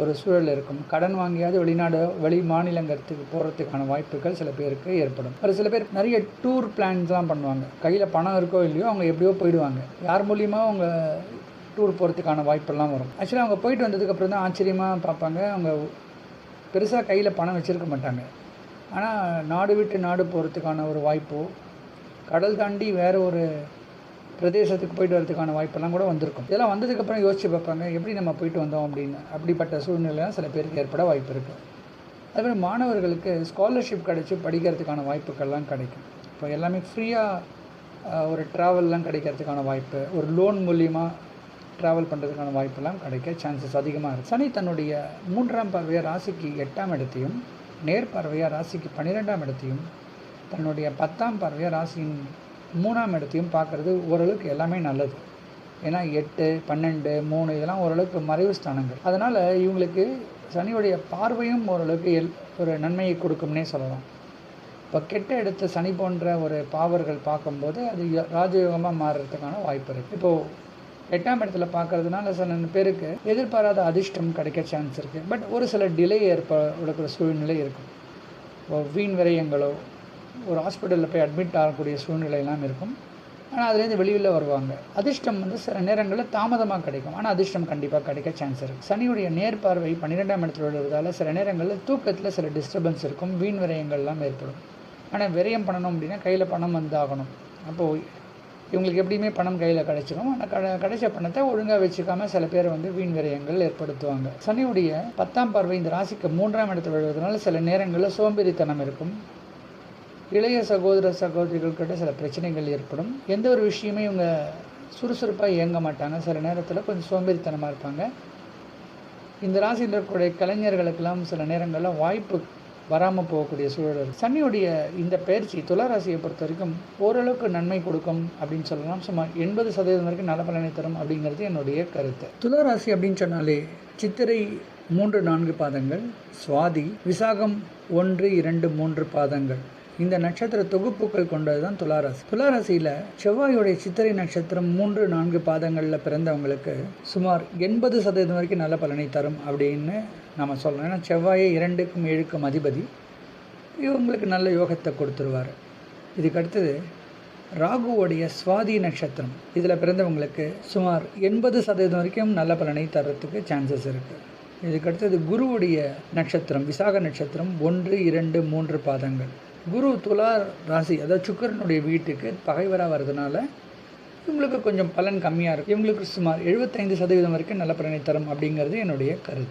ஒரு சூழல் இருக்கும். கடன் வாங்கியாவது வெளி மாநிலங்களுக்கு போகிறதுக்கான வாய்ப்புகள் சில பேருக்கு ஏற்படும். ஒரு சில பேர் நிறைய டூர் பிளான்ஸ்லாம் பண்ணுவாங்க. கையில் பணம் இருக்கோ இல்லையோ அவங்க எப்படியோ போயிடுவாங்க. யார் மூலியமாக அவங்க டூர் போகிறதுக்கான வாய்ப்பெல்லாம் வரும். ஆக்சுவலாக அவங்க போயிட்டு வந்ததுக்கப்புறம் தான் ஆச்சரியமாக பார்ப்பாங்க. அவங்க பெருசாக கையில் பணம் வச்சுருக்க மாட்டாங்க. ஆனால் நாடு விட்டு நாடு போகிறதுக்கான ஒரு வாய்ப்போ, கடல் தாண்டி வேறு ஒரு பிரதேசத்துக்கு போயிட்டு வரதுக்கான வாய்ப்பெல்லாம் கூட வந்திருக்கும். இதெல்லாம் வந்ததுக்கப்புறம் யோசிச்சு பார்ப்பாங்க, எப்படி நம்ம போயிட்டு வந்தோம் அப்படின்னு. அப்படிப்பட்ட சூழ்நிலைலாம் சில பேருக்கு ஏற்பட வாய்ப்பு இருக்குது. அதுமாதிரி மாணவர்களுக்கு ஸ்காலர்ஷிப் கிடச்சி படிக்கிறதுக்கான வாய்ப்புகள்லாம் கிடைக்கும். இப்போ எல்லாமே ஃப்ரீயாக ஒரு ட்ராவல்லாம் கிடைக்கிறதுக்கான வாய்ப்பு, ஒரு லோன் மூலிமா ட்ராவல் பண்ணுறதுக்கான வாய்ப்பெல்லாம் கிடைக்க சான்சஸ் அதிகமாக இருக்குது. சனி தன்னுடைய 3ஆம் பார்வையாக ராசிக்கு 8ஆம் இடத்தையும், நேர் பார்வையாக ராசிக்கு 12ஆம் இடத்தையும், தன்னுடைய 10ஆம் பார்வையாக ராசியின் 3ஆம் இடத்தையும் பார்க்குறது ஓரளவுக்கு எல்லாமே நல்லது. ஏன்னா 8, 12, 3 இதெல்லாம் ஓரளவுக்கு மறைவு ஸ்தானங்கள். அதனால் இவங்களுக்கு சனியுடைய பார்வையும் ஓரளவுக்கு ஒரு நன்மையை கொடுக்கும்னே சொல்லலாம். இப்போ கெட்ட இடத்த சனி போன்ற ஒரு பாவர்கள் பார்க்கும்போது அது ராஜயோகமாக மாறுறதுக்கான வாய்ப்பு இருக்குது. இப்போது 8ஆம் இடத்துல பார்க்கறதுனால சில பேருக்கு எதிர்பாராத அதிர்ஷ்டம் கிடைக்க சான்ஸ் இருக்குது. பட் ஒரு சில டிலே ஏற்படுற சூழ்நிலை இருக்கும். இப்போ வீண் விரயங்களோ, ஒரு ஹாஸ்பிட்டலில் போய் அட்மிட் ஆகக்கூடிய சூழ்நிலையெல்லாம் இருக்கும். ஆனால் அதுலேருந்து வெளியில் வருவாங்க. அதிர்ஷ்டம் சில நேரங்களில் தாமதமாக கிடைக்கும். ஆனால் அதிர்ஷ்டம் கண்டிப்பாக கிடைக்க சான்ஸ் இருக்குது. சனியுடைய நேர்பார்வை 12ஆம் இடத்துல வருவதால் சில நேரங்களில் தூக்கத்தில் சில டிஸ்டர்பன்ஸ் இருக்கும், வீண் விரயங்கள்லாம் ஏற்படும். ஆனால் விரயம் பண்ணணும் அப்படின்னா கையில் பணம் ஆகணும். அப்போது இவங்களுக்கு எப்படியுமே பணம் கையில் கிடைச்சிடும். ஆனால் கிடைச்ச பணத்தை ஒழுங்காக வச்சுக்காமல் சில பேர் வீண் விரயங்கள் ஏற்படுத்துவாங்க. சனியுடைய 10ஆம் பார்வை இந்த ராசிக்கு 3ஆம் இடத்துல வருவதனால சில நேரங்களில் சோம்பேறித்தனம் இருக்கும். இளைய சகோதர சகோதரிகள்கிட்ட சில பிரச்சனைகள் ஏற்படும். எந்த ஒரு விஷயமே இவங்க சுறுசுறுப்பாக இயங்க மாட்டாங்க. சில நேரத்தில் கொஞ்சம் சோம்பேறித்தனமாக இருப்பாங்க. இந்த ராசியில் இருக்கக்கூடிய கலைஞர்களுக்கெல்லாம் சில நேரங்களில் வாய்ப்பு வராமல் போகக்கூடிய சூழல். சனியுடைய இந்த பயிற்சி துலா ராசியை பொறுத்த வரைக்கும் ஓரளவுக்கு நன்மை கொடுக்கும் அப்படின்னு சொல்லலாம். சுமார் 80% வரைக்கும் நல்ல பலனை தரும் அப்படிங்கிறது என்னுடைய கருத்து. துலா ராசி அப்படின்னு சொன்னாலே சித்திரை 3-4 பாதங்கள், சுவாதி, விசாகம் 1, 2, 3 பாதங்கள், இந்த நட்சத்திர தொகுப்புகள் கொண்டது தான் துளாராசி. துளாராசியில் செவ்வாயுடைய சித்திரை நட்சத்திரம் 3-4 பாதங்களில் பிறந்தவங்களுக்கு சுமார் 80% வரைக்கும் நல்ல பலனை தரும் அப்படின்னு நம்ம சொல்லலாம். ஏன்னா செவ்வாயை 2க்கும் 7க்கும் அதிபதி, இவங்களுக்கு நல்ல யோகத்தை கொடுத்துருவார். இதுக்கு அடுத்தது ராகுவோடைய சுவாதி நட்சத்திரம், இதில் பிறந்தவங்களுக்கு சுமார் 80% வரைக்கும் நல்ல பலனை தர்றதுக்கு சான்சஸ் இருக்குது. இதுக்கடுத்தது குருவுடைய நட்சத்திரம், விசாக நட்சத்திரம் 1, 2, 3 பாதங்கள். குரு துலா ராசி, அதாவது சுக்கிரனுடைய வீட்டுக்கு பகைவராக வர்றதுனால இவங்களுக்கு கொஞ்சம் பலன் கம்மியாக இருக்கும். இவங்களுக்கு சுமார் 75% வரைக்கும் நல்ல பலனை தரும் அப்படிங்கிறது என்னுடைய கருத்து.